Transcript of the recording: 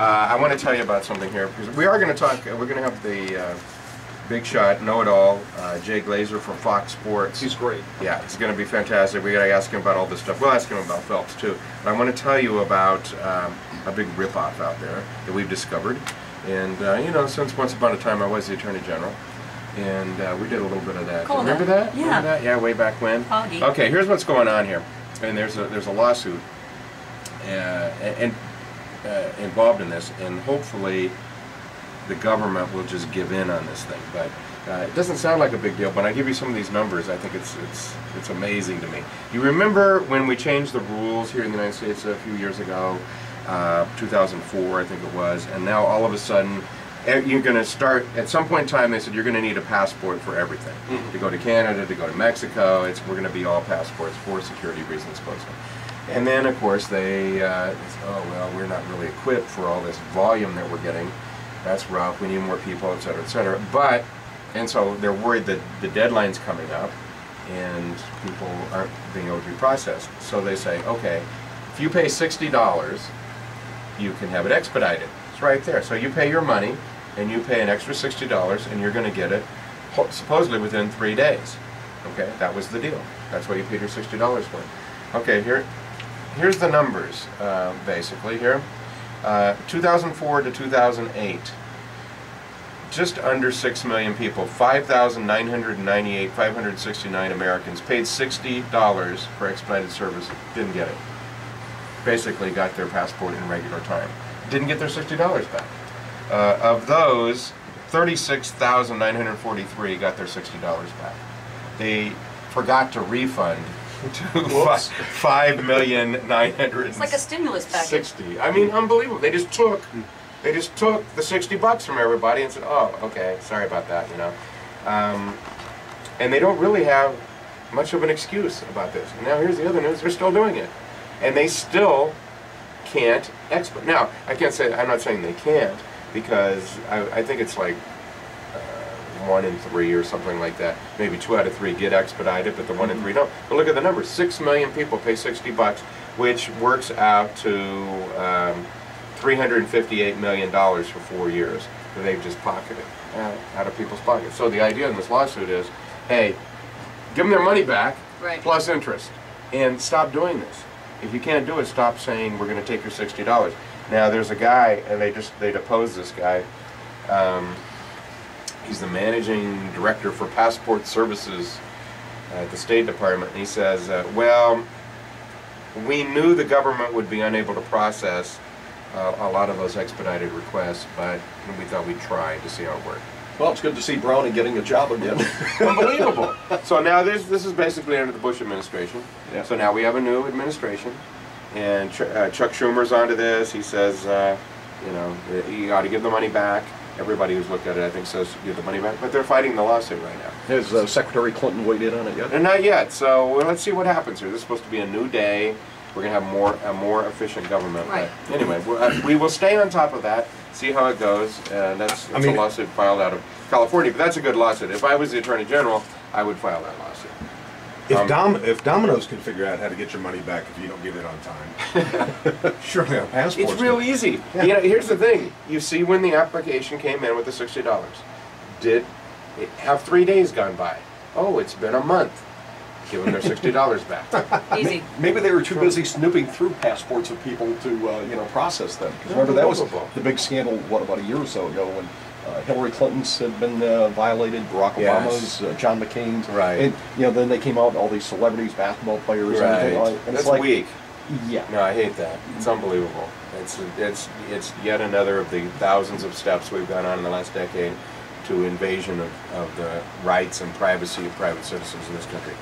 I want to tell you about something here, because we are going to talk, we're going to have the big shot, know-it-all, Jay Glazer from Fox Sports. He's great. Yeah, it's going to be fantastic. We got to ask him about all this stuff. We'll ask him about Phelps too. But I want to tell you about a big ripoff out there that we've discovered. And you know, since once upon a time I was the Attorney General, and we did a little bit of that. Cool. Remember that? Yeah. Remember that? Yeah, way back when. Foggy. Okay, here's what's going on here. And there's a lawsuit involved in this, and hopefully the government will just give in on this thing. But it doesn't sound like a big deal. But I give you some of these numbers. I think it's amazing to me. You remember when we changed the rules here in the United States a few years ago, 2004, I think it was, and now all of a sudden you're going to start, at some point in time they said you're going to need a passport for everything. To go to Canada, to go to Mexico, we're going to be all passports for security reasons, supposedly. And then of course they said, oh well, we're not really equipped for all this volume that we're getting. That's rough, we need more people, etc., etc. But, and so they're worried that the deadline's coming up and people aren't being able to be processed. So they say, okay, if you pay $60, you can have it expedited. It's right there. So you pay your money and you pay an extra $60 and you're going to get it supposedly within 3 days. Okay, that was the deal. That's why you paid your $60 for it. Okay, here's the numbers basically here. 2004 to 2008, just under 6 million people, 5,969 Americans paid $60 for expedited service, didn't get it. Basically got their passport in regular time. Didn't get their $60 back. Of those, 36,943 got their $60 back. They forgot to refund to 5,960,000. It's like a stimulus package. I mean, unbelievable. They just took the $60 from everybody and said, "Oh, okay, sorry about that," you know. And they don't really have much of an excuse about this. And now here's the other news: they're still doing it, and they still can't export. Now, I can't say. I'm not saying they can't, because I think it's like 1 in 3 or something like that. Maybe 2 out of 3 get expedited, but the 1 in 3 don't. But look at the numbers: 6 million people pay $60, which works out to $358 million for 4 years that they've just pocketed out of people's pockets. So the idea in this lawsuit is, hey, give them their money back, right, plus interest, and stop doing this. If you can't do it, stop saying we're going to take your $60. Now there's a guy, and they deposed this guy. He's the managing director for passport services at the State Department, and he says, well, we knew the government would be unable to process a lot of those expedited requests, but we thought we'd try to see how it worked. Well, it's good to see Brownie getting a job again. Unbelievable. So now this is basically under the Bush administration. Yeah. So now we have a new administration, and Chuck Schumer's onto this. He says, you know, you ought to give the money back. Everybody who's looked at it, I think, says give the money back, but they're fighting the lawsuit right now. Has Secretary Clinton weighed in on it yet? And not yet. So well, let's see what happens here. This is supposed to be a new day. We're going to have a more efficient government. Right. But anyway, we will stay on top of that, see how it goes. That's a lawsuit filed out of California, but that's a good lawsuit. If I was the Attorney General, I would file that lawsuit. If Domino's can figure out how to get your money back if you don't get it on time, surely on passports. It's real easy. Yeah. You know, here's the thing. You see when the application came in with the $60. Did it have 3 days gone by? Oh, it's been a month. Give them their $60 back. Easy. Maybe they were too busy snooping through passports of people to you know, process them. Because remember, that was the big scandal, what, about a year or so ago, when Hillary Clinton's had been violated, Barack Obama's, John McCain's, right? And you know, then they came out, all these celebrities, basketball players, right? And That's it's like, weak. Yeah. No, I hate that. It's unbelievable. It's yet another of the thousands of steps we've gone on in the last decade to invasion of the rights and privacy of private citizens in this country.